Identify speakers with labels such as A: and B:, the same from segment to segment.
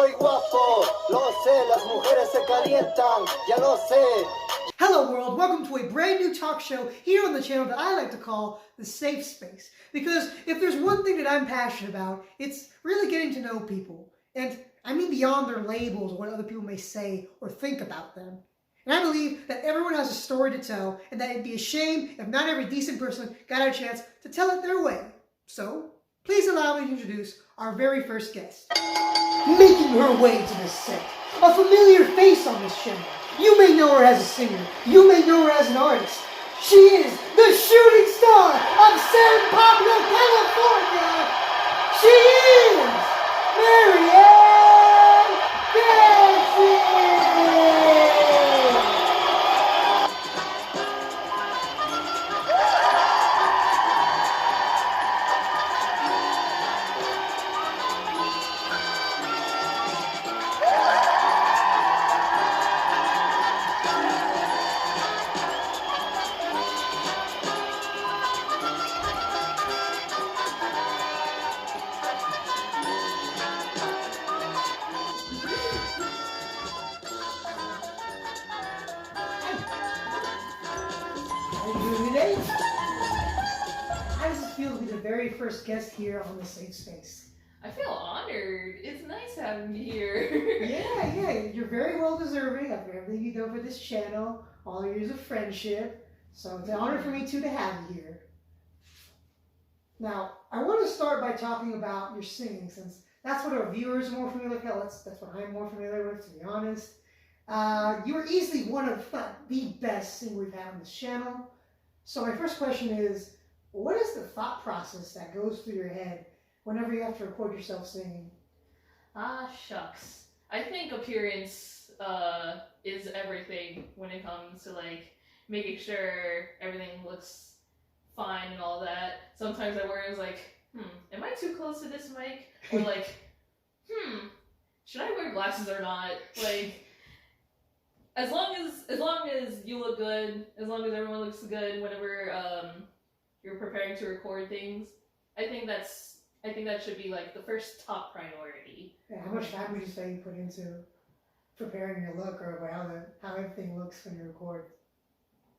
A: soy guapo, lo sé, las mujeres se calientan, ya lo sé.
B: Hello world, welcome to a brand new talk show here on the channel that I like to call The Safe Space. Because if there's one thing that I'm passionate about, it's really getting to know people. And I mean beyond their labels or what other people may say or think about them. And I believe that everyone has a story to tell, and that it'd be a shame if not every decent person got a chance to tell it their way. So, please allow me to introduce our very first guest. Making her way to the set, a familiar face on this channel. You may know her as a singer, you may know her as an artist. She is the shooting star of San Pablo, California. She is Marianne Beck. How does it feel to be the very first guest here on The Safe Space?
C: I feel honored. It's nice having me here.
B: Yeah, you're very well deserving of everything you've done for this channel, all your years of friendship. So it's an honor for me too to have you here. Now, I want to start by talking about your singing, since that's what our viewers are more familiar with. That's what I'm more familiar with, to be honest. You are easily one of, if not the best singer we've had on this channel. So my first question is, what is the thought process that goes through your head whenever you have to record yourself singing?
C: Shucks. I think appearance is everything when it comes to like making sure everything looks fine and all that. Sometimes I worry, like, am I too close to this mic? Or like, should I wear glasses or not? Like, as long as you look good, as long as everyone looks good whenever you're preparing to record things, I think that should be like the first top priority.
B: Yeah, how much time would you say you put into preparing your look, or how everything looks when you record?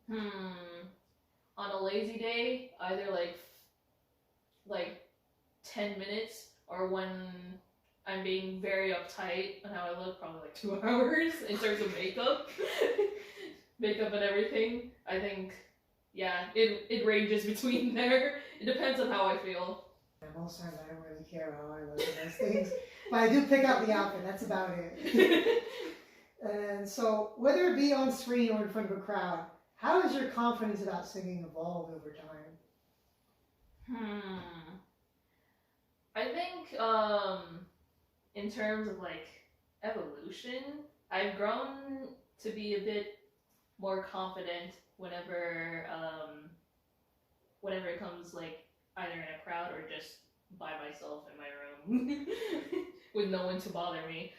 C: On a lazy day, either like 10 minutes, or when I'm being very uptight on how I look, probably like 2 hours in terms of makeup. Makeup and everything. I think, yeah, it ranges between there. It depends on how I feel.
B: Most times I don't really care how I look at those things. But I do pick out the outfit, that's about it. And so, whether it be on screen or in front of a crowd, how has your confidence about singing evolved over time?
C: I think, in terms of like evolution, I've grown to be a bit more confident whenever it comes like either in a crowd or just by myself in my room with no one to bother me.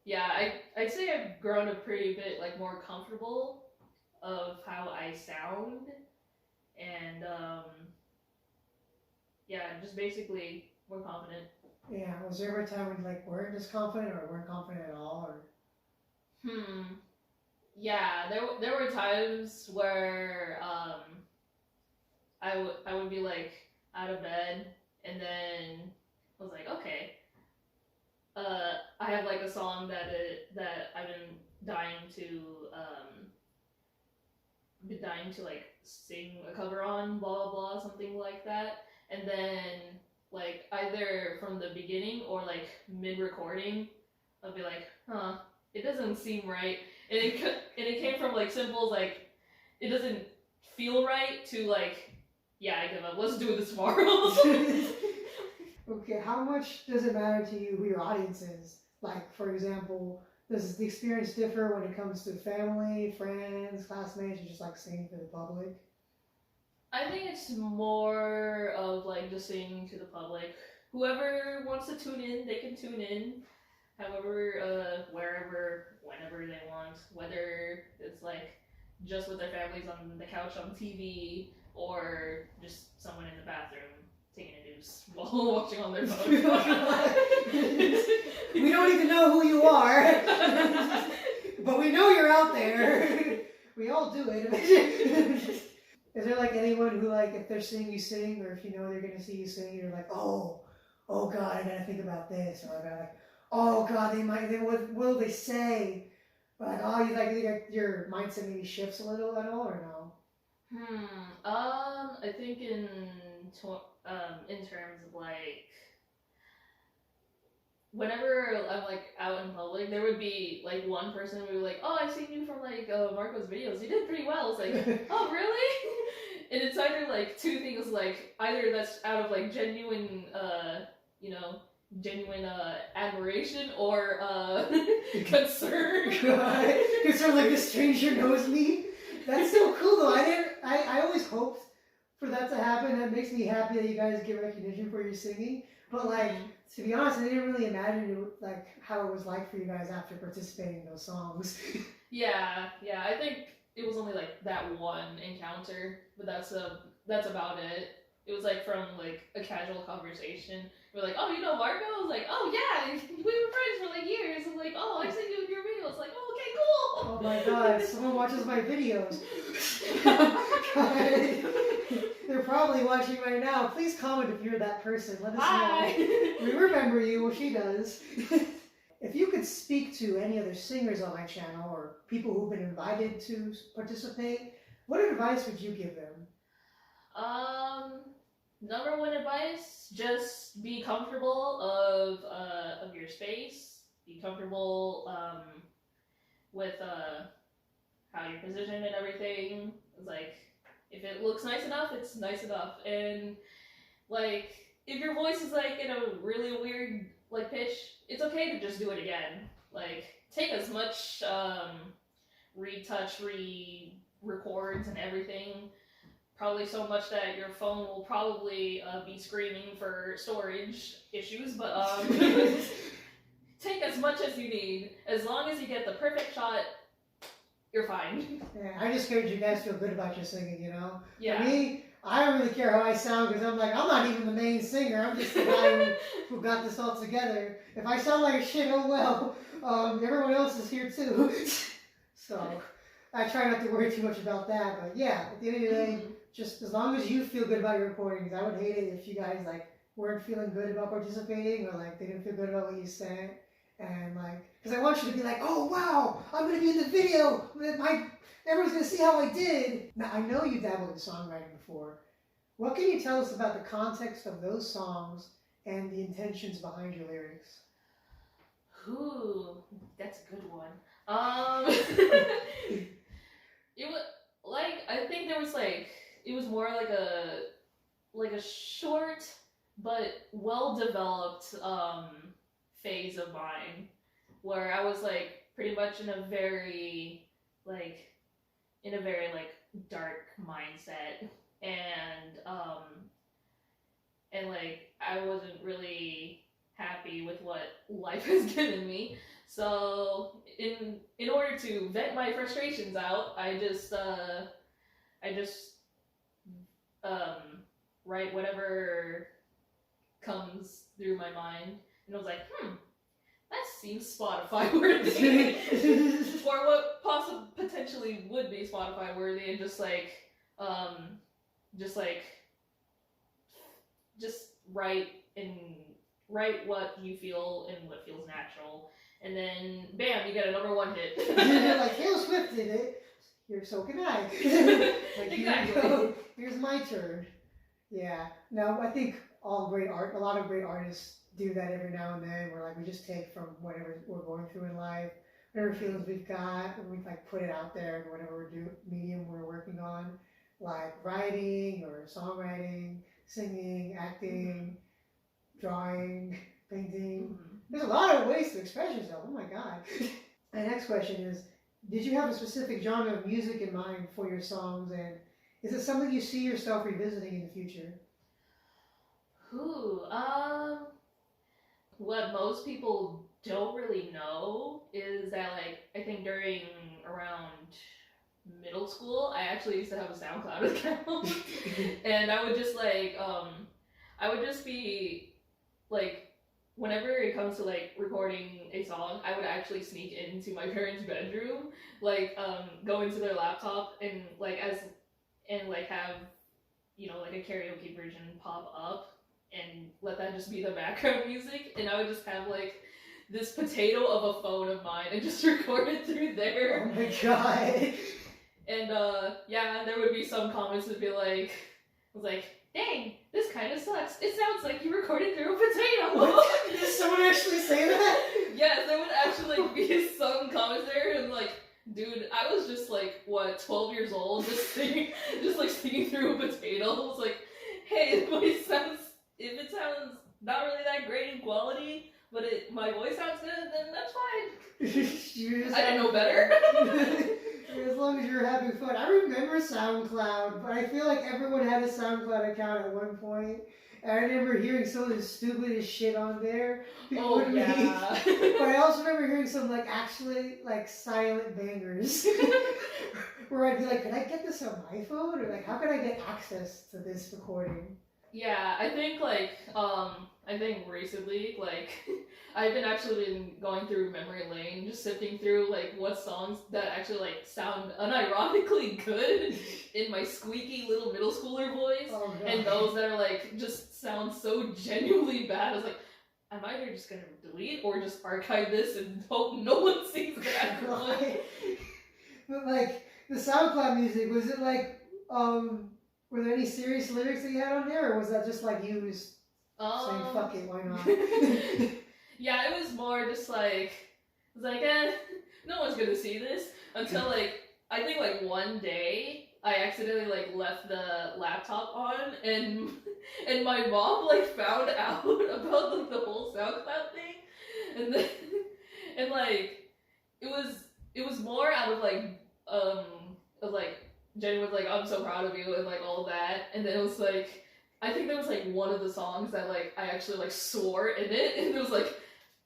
C: Yeah, I'd say I've grown a pretty bit like more comfortable of how I sound, and yeah, just basically more confident.
B: Yeah, was there ever a time when you like weren't as confident or weren't confident at all? Or
C: yeah, there were times where I would be like out of bed, and then I was like, okay, I have like a song that I've been dying to like sing a cover on, blah blah blah, something like that, and then like either from the beginning or like mid-recording, I'll be like, it doesn't seem right, and it came from like simple like, it doesn't feel right, to like, yeah, I give up, let's do this tomorrow.
B: Okay, how much does it matter to you who your audience is? Like, for example, does the experience differ when it comes to family, friends, classmates, or just like singing to the public?
C: I think it's more of like just singing to the public. Whoever wants to tune in, they can tune in. However, wherever, whenever they want. Whether it's like just with their families on the couch on TV, or just someone in the bathroom taking a deuce while watching on their phone.
B: We don't even know who you are. But we know you're out there. We all do it. Is there like anyone who like if they're seeing you sing or if you know they're gonna see you sing, you're like, oh God, I gotta think about this, or I gotta like, oh God, what will they say? But like, oh, you like your mindset maybe shifts a little at all, or no?
C: I think in terms of like whenever I'm like out in public, there would be like one person who would be like, "Oh, I've seen you from like Marco's videos. You did pretty well." It's like, "Oh, really?" And it's either like two things, like either that's out of like genuine, genuine admiration or concern.
B: Concern like this stranger knows me. That's so cool though. I always hoped for that to happen. That makes me happy that you guys get recognition for your singing. But like, to be honest, I didn't really imagine like how it was like for you guys after participating in those songs.
C: Yeah. I think it was only like that one encounter, but that's about it. It was like from like a casual conversation. We're like, "Oh, you know Marco?" I was like, "Oh yeah, we were friends for like years." I'm like, "Oh, I seen you in your videos." Like, "Oh, okay, cool."
B: Oh my God, someone watches my videos. They're probably watching right now. Please comment if you're that person. Let us know. We remember you. Well, she does. If you could speak to any other singers on my channel or people who've been invited to participate, what advice would you give them?
C: Number one advice: just be comfortable of your space. Be comfortable with how you're positioned and everything. It's like, if it looks nice enough, it's nice enough. And like, if your voice is like in a really weird like pitch, it's okay to just do it again. Like, take as much retouch, re-records and everything. Probably so much that your phone will probably be screaming for storage issues, but take as much as you need. As long as you get the perfect shot, you're fine.
B: Yeah, I just heard you guys feel good about your singing, you know?
C: Yeah.
B: For me, I don't really care how I sound because I'm like, I'm not even the main singer. I'm just the guy who got this all together. If I sound like shit, oh well. Everyone else is here too. So I try not to worry too much about that. But yeah, at the end of the day, just as long as you feel good about your recordings. I would hate it if you guys like weren't feeling good about participating or like they didn't feel good about what you sang. And like, because I want you to be like, oh wow, I'm gonna be in the video. Everyone's gonna see how I did. Now I know you dabbled in songwriting before. What can you tell us about the context of those songs and the intentions behind your lyrics?
C: Ooh, that's a good one. It was like, I think there was like, it was more like a short but well developed phase of mine where I was like pretty much in a very dark mindset, and like I wasn't really happy with what life has given me. So in order to vent my frustrations out, I just write whatever comes through my mind, and I was like, that seems Spotify worthy, or what potentially would be Spotify worthy, and just write what you feel and what feels natural, and then bam, you get a #1 hit.
B: Like Taylor Swift did it. Here, so can I. Like,
C: exactly.
B: Here's my turn. Yeah. No, I think a lot of great artists do that every now and then, where like we just take from whatever we're going through in life, whatever feelings we've got, and we like put it out there in whatever medium we're working on, like writing or songwriting, singing, acting, drawing, painting. There's a lot of ways to express yourself. Oh my God. My next question is, did you have a specific genre of music in mind for your songs, and is it something you see yourself revisiting in the future?
C: What most people don't really know is that, like, I think during around middle school, I actually used to have a SoundCloud account, and I would just be like whenever it comes to like recording a song, I would actually sneak into my parents' bedroom, like go into their laptop and like have like a karaoke version pop up and let that just be the background music, and I would just have like this potato of a phone of mine and just record it through there.
B: Oh my god.
C: And yeah, there would be some comments that would be like, I was like, dang, this kind of sucks. It sounds like you recorded through a potato.
B: What? Did someone actually say that?
C: Yes, there would actually like be some comments there, and like, dude, I was just like, what, 12 years old, just singing through a potato. I was like, hey, if it sounds not really that great in quality, but my voice sounds good, then that's fine. I didn't know better.
B: As long as you're having fun. I remember SoundCloud, but I feel like everyone had a SoundCloud account at one point. And I remember hearing some of the stupidest shit on there.
C: Oh, yeah.
B: But I also remember hearing some like actually like silent bangers. Where I'd be like, could I get this on my phone? Or like, how could I get access to this recording?
C: Yeah, I think recently, like, I've been actually going through memory lane, just sifting through, like, what songs that actually, like, sound unironically good in my squeaky little middle schooler voice, and those that are, like, just sound so genuinely bad. I was like, I'm either just gonna delete or just archive this and hope no one sees that.
B: But, like, the SoundCloud music, was it, like, were there any serious lyrics that you had on there, or was that just like you just saying fuck it, why not?
C: Yeah, it was more just like, I was like, no one's gonna see this, until like, I think like one day, I accidentally like left the laptop on, and my mom like found out about like the whole SoundCloud thing, and then, and like, it was more out of like, Jenny was like, I'm so proud of you, and like all that, and then it was like, I think there was like one of the songs that like I actually like swore in it, and it was like,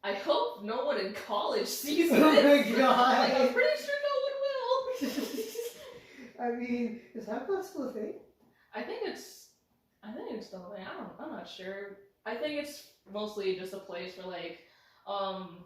C: I hope no one in college sees it.
B: Oh my god!
C: Like, I'm pretty sure no one will.
B: I mean, is SoundCloud still a thing?
C: I think it's still a thing. I'm not sure. I think it's mostly just a place for like,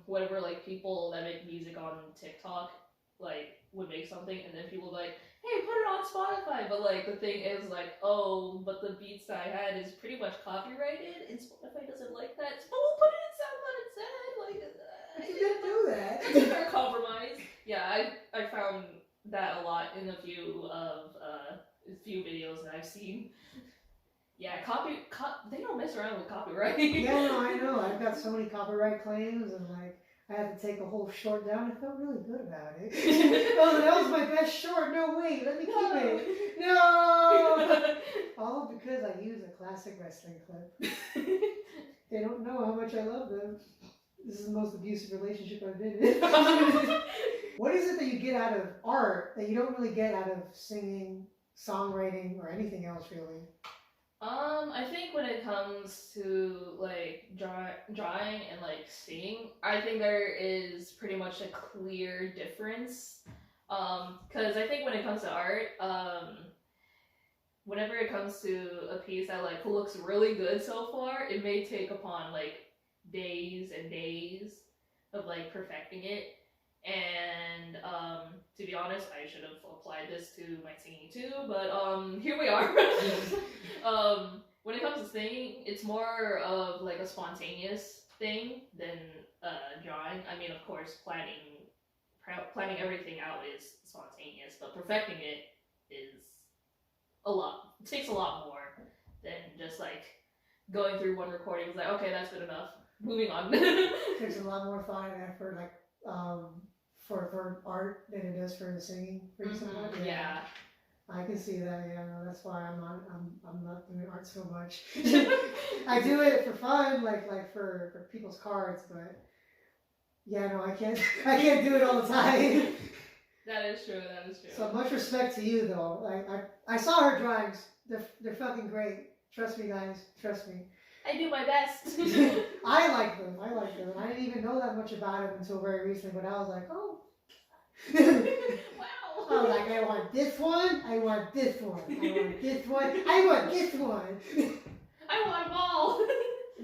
C: whatever like people that make music on TikTok like would make something, and then people would be like, hey, put it on Spotify, but like the thing is like, oh, but the beats that I had is pretty much copyrighted, and Spotify doesn't like that, so we'll put it in SoundCloud instead. Like,
B: you didn't do that.
C: That's a fair compromise. Yeah, I found that a lot in a few videos that I've seen. Yeah, they don't mess around with copyright.
B: Yeah, no, I know. I've got so many copyright claims, and like, I had to take a whole short down. I felt really good about it. Oh, that was my best short. No, wait, let me keep it. No! All because I used a classic wrestling clip. They don't know how much I love them. This is the most abusive relationship I've been in. What is it that you get out of art that you don't really get out of singing, songwriting, or anything else, really?
C: I think when it comes to like drawing and like singing, I think there is pretty much a clear difference. Because I think when it comes to art, whenever it comes to a piece that like looks really good so far, it may take upon like days and days of like perfecting it. And to be honest, I should have applied this to my singing too, but here we are. When it comes to singing, it's more of like a spontaneous thing than drawing. I mean, of course, planning everything out is spontaneous, but perfecting it is it takes a lot more than just like going through one recording. It's like, okay, that's good enough. Moving on.
B: It takes a lot more thought and effort, like for art than it does for the singing. For
C: Mm-hmm. Yeah.
B: I can see that. Yeah, no, that's why I'm not doing art so much. I do it for fun, like for people's cards, but yeah, no, I can't do it all the time.
C: That is true.
B: So much respect to you, though. I saw her drawings. They're fucking great. Trust me, guys. Trust me.
C: I do my best.
B: I like them. I didn't even know that much about them until very recently, but I was like, oh.
C: Wow.
B: I was like, I want this one. I want this one. I want this one. I want this one.
C: I want them all.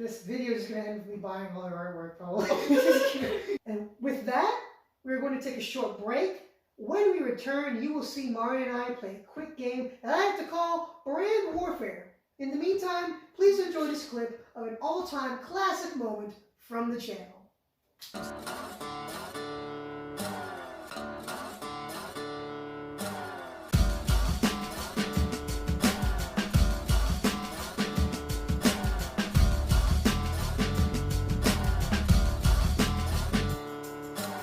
B: this video is going to end with me buying all their artwork, probably. Just kidding. And with that, we're going to take a short break. When we return, you will see Marianne and I play a quick game that I like to call Brand Warfare. In the meantime, please enjoy this clip of an all-time classic moment from the channel.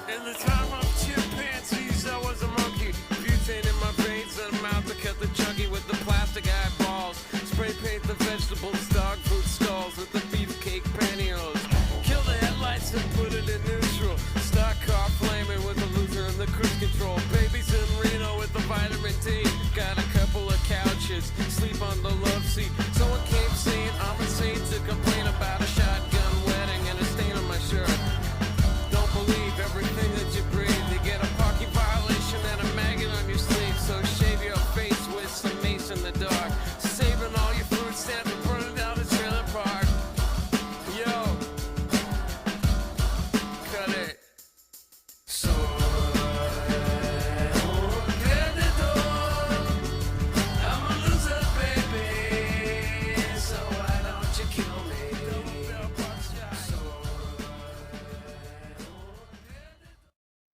D: In the time of chimpanzees, I was a monkey. Butane in my veins and a mouth that kept the chunky with the plastic eyeballs. Spray paint the vegetables, dog food stalls with the